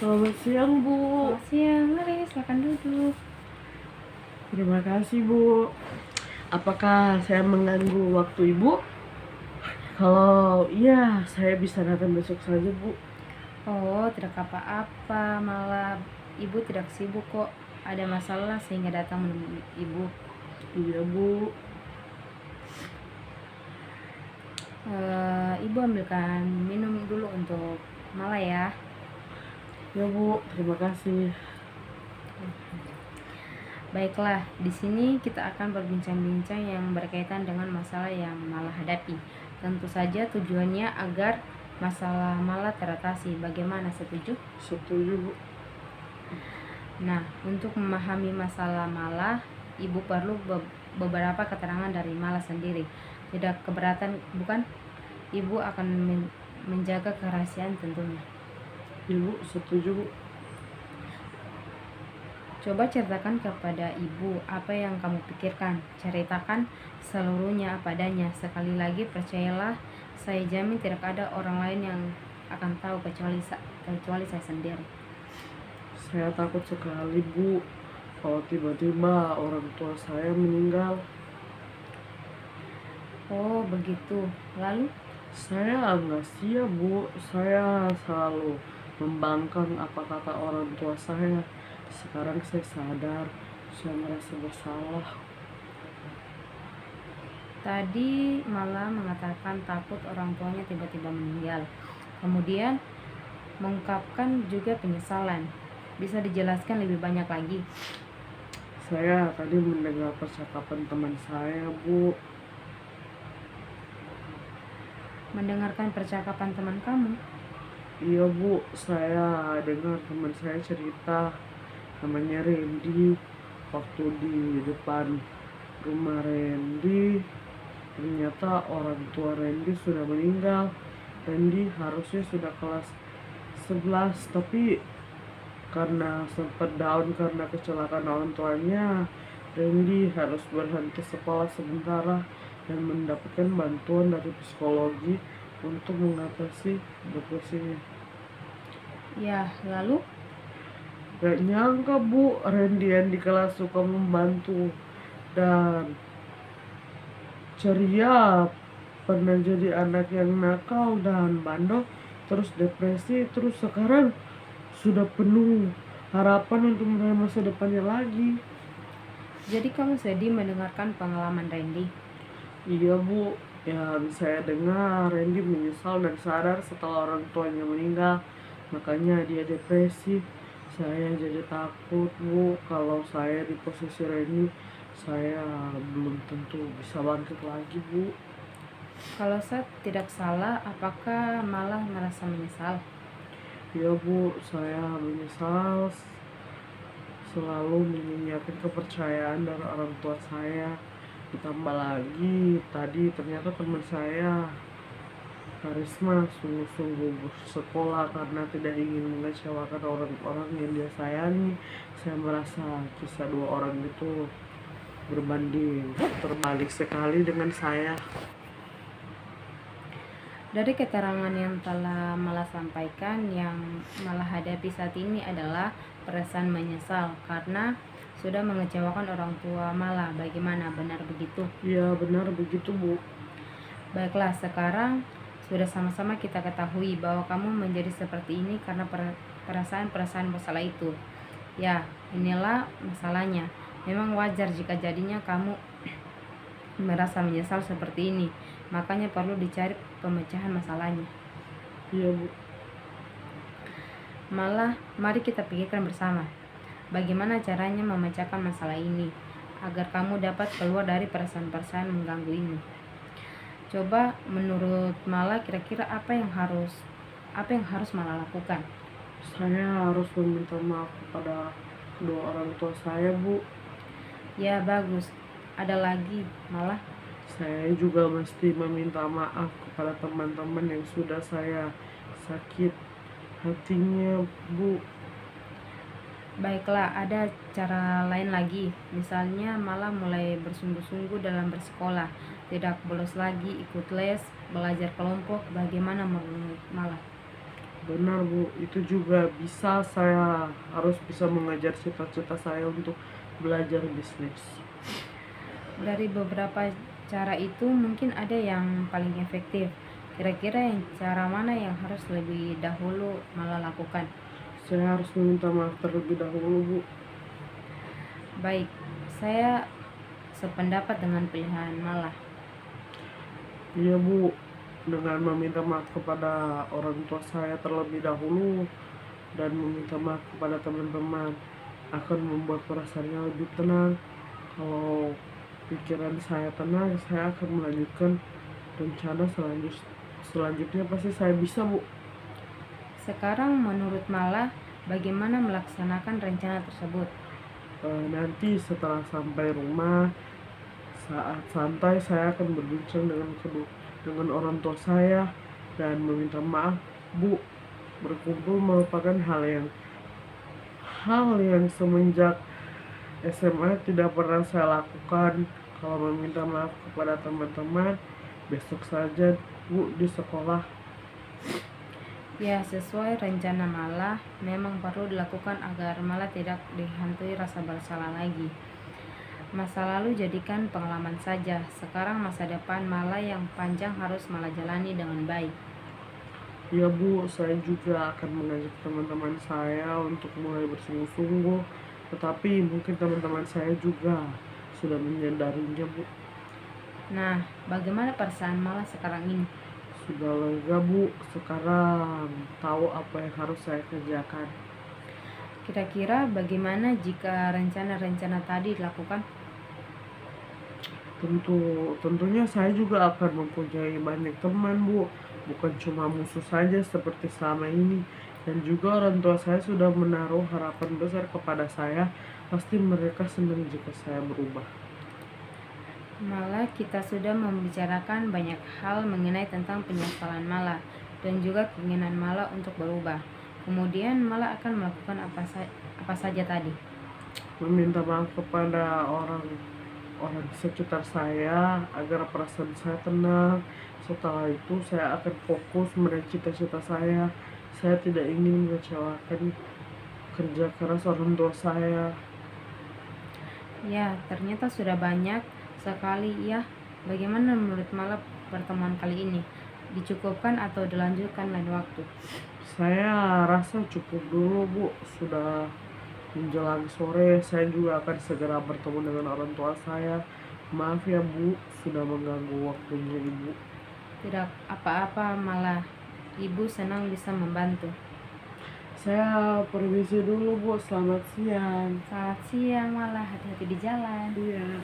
Selamat siang, Bu. Selamat siang, mari silakan duduk. Terima kasih, Bu. Apakah saya mengganggu waktu Ibu? Kalau iya, saya bisa datang besok saja, Bu. Oh, tidak apa-apa, malah ibu tidak sibuk kok. Ada masalah sehingga datang menemui ibu. Iya, Bu. Ibu ambilkan minum dulu untuk Mala ya. Ya, Bu. Terima kasih. Baiklah, di sini kita akan berbincang-bincang yang berkaitan dengan masalah yang Mala hadapi. Tentu saja tujuannya agar masalah Mala teratasi. Bagaimana, setuju? Setuju, Bu. Nah, untuk memahami masalah Mala, ibu perlu beberapa keterangan dari Mala sendiri. Tidak keberatan, bukan? Ibu akan menjaga kerahasiaan tentunya. Ibu setuju, Bu. Coba ceritakan kepada ibu apa yang kamu pikirkan. Ceritakan seluruhnya apa adanya. Sekali lagi, percayalah, saya jamin tidak ada orang lain yang akan tahu kecuali saya sendiri. Saya takut sekali, Bu. Kalau tiba-tiba orang tua saya meninggal. Oh, begitu. Lalu? Saya nggak siap, Bu. Saya selalu membangkang apa kata orang tua saya. Sekarang saya sadar, saya merasa bersalah. Tadi malah mengatakan takut orang tuanya tiba-tiba meninggal. Kemudian mengungkapkan juga penyesalan. Bisa dijelaskan lebih banyak lagi? Saya tadi mendengar percakapan teman saya, Bu. Mendengarkan percakapan teman kamu? Iya, Bu. Saya dengar teman saya cerita, namanya Randy. Waktu di depan rumah Randy, ternyata orang tua Randy sudah meninggal. Randy harusnya sudah kelas 11, tapi karena sempat down karena kecelakaan orang tuanya, Randy harus berhenti sekolah sementara dan mendapatkan bantuan dari psikologi untuk mengatasi depresinya. Ya, lalu? Gak nyangka, Bu, Randy yang di kelas suka membantu dan ceria, pernah jadi anak yang nakal dan bandel, terus depresi, terus sekarang sudah penuh harapan untuk meraih masa depannya lagi. Jadi kamu sedih mendengarkan pengalaman Randy? Iya, Bu, yang saya dengar Randy menyesal dan sadar setelah orang tuanya meninggal, makanya dia depresi. Saya jadi takut, Bu, kalau saya di posisi Randy, saya belum tentu bisa bangkit lagi, Bu. Kalau saya tidak salah, apakah malah merasa menyesal? Ya, Bu, saya menyesal selalu menyanyiakan kepercayaan dari orang tua saya. Ditambah lagi tadi ternyata teman saya Karisma sungguh-sungguh bersekolah karena tidak ingin mengecewakan orang-orang yang dia sayangi. Saya merasa kisah dua orang itu berbanding terbalik sekali dengan saya. Dari keterangan yang telah Mala sampaikan, yang Mala hadapi saat ini adalah perasaan menyesal karena sudah mengecewakan orang tua Mala. Bagaimana, benar begitu? Ya, benar begitu, Bu. Baiklah, sekarang sudah sama-sama kita ketahui bahwa kamu menjadi seperti ini karena perasaan-perasaan bersalah itu. Ya, inilah masalahnya. Memang wajar jika jadinya kamu merasa menyesal seperti ini. Makanya perlu dicari pemecahan masalahnya. Iya, Bu. Malah, mari kita pikirkan bersama bagaimana caranya memecahkan masalah ini agar kamu dapat keluar dari perasaan-perasaan mengganggu ini. Coba menurut Mala, kira-kira apa yang harus Mala lakukan? Saya harus meminta maaf kepada kedua orang tua saya, Bu. Ya, bagus. Ada lagi, Mala? Saya juga mesti meminta maaf kepada teman-teman yang sudah saya sakit hatinya, Bu. Baiklah, ada cara lain lagi. Misalnya Mala mulai bersungguh-sungguh dalam bersekolah. Tidak bolos lagi, ikut les, belajar kelompok. Bagaimana menurut Mala? Benar Bu, itu juga bisa, saya harus bisa mengejar cita-cita saya untuk belajar bisnis. Dari beberapa cara itu mungkin ada yang paling efektif. Kira-kira yang cara mana yang harus lebih dahulu malah lakukan? Saya harus meminta maaf terlebih dahulu Bu. Baik, saya sependapat dengan pilihan malah. Iya Bu, dengan meminta maaf kepada orang tua saya terlebih dahulu dan meminta maaf kepada teman-teman akan membuat perasaannya lebih tenang. Kalau pikiran saya tenang, saya akan melanjutkan rencana selanjutnya pasti saya bisa Bu. Sekarang menurut Malah, bagaimana melaksanakan rencana tersebut? Nanti setelah sampai rumah, saat santai saya akan berbincang dengan orang tua saya dan meminta maaf Bu. Berkumpul merupakan hal yang semenjak SMA tidak pernah saya lakukan. Kalau meminta maaf kepada teman-teman, besok saja Bu di sekolah. Ya, sesuai rencana Malah, memang perlu dilakukan agar Malah tidak dihantui rasa bersalah lagi. Masa lalu jadikan pengalaman saja. Sekarang masa depan Malah yang panjang harus Malah jalani dengan baik. Ya Bu, saya juga akan mengajak teman-teman saya untuk mulai bersungguh-sungguh. Tetapi mungkin teman-teman saya juga sudah menyadarinya Bu. Nah, bagaimana perasaan Malah sekarang ini? Sudah lega Bu, sekarang tahu apa yang harus saya kerjakan. Kira-kira bagaimana jika rencana-rencana tadi dilakukan? Tentunya saya juga akan mempunyai banyak teman Bu, bukan cuma musuh saja seperti selama ini. Dan juga orang tua saya sudah menaruh harapan besar kepada saya, pasti mereka senang jika saya berubah. Malah kita sudah membicarakan banyak hal mengenai tentang penyesalan Malah dan juga keinginan Malah untuk berubah. Kemudian Malah akan melakukan apa saja tadi. Meminta maaf kepada orang di sekitar saya agar perasaan saya tenang. Setelah itu saya akan fokus meraih cita-cita saya. Saya tidak ingin mengecewakan kerja keras orang tua saya. Ya, ternyata sudah banyak sekali ya. Bagaimana menurut Malah pertemuan kali ini? Dicukupkan atau dilanjutkan lain waktu? Saya rasa cukup dulu Bu, sudah menjelang sore. Saya juga akan segera bertemu dengan orang tua saya. Maaf ya Bu, sudah mengganggu waktunya Ibu. Tidak apa-apa, Malah Ibu senang bisa membantu. Saya permisi dulu Bu, selamat siang. Selamat siang Malah, hati-hati di jalan. Iya.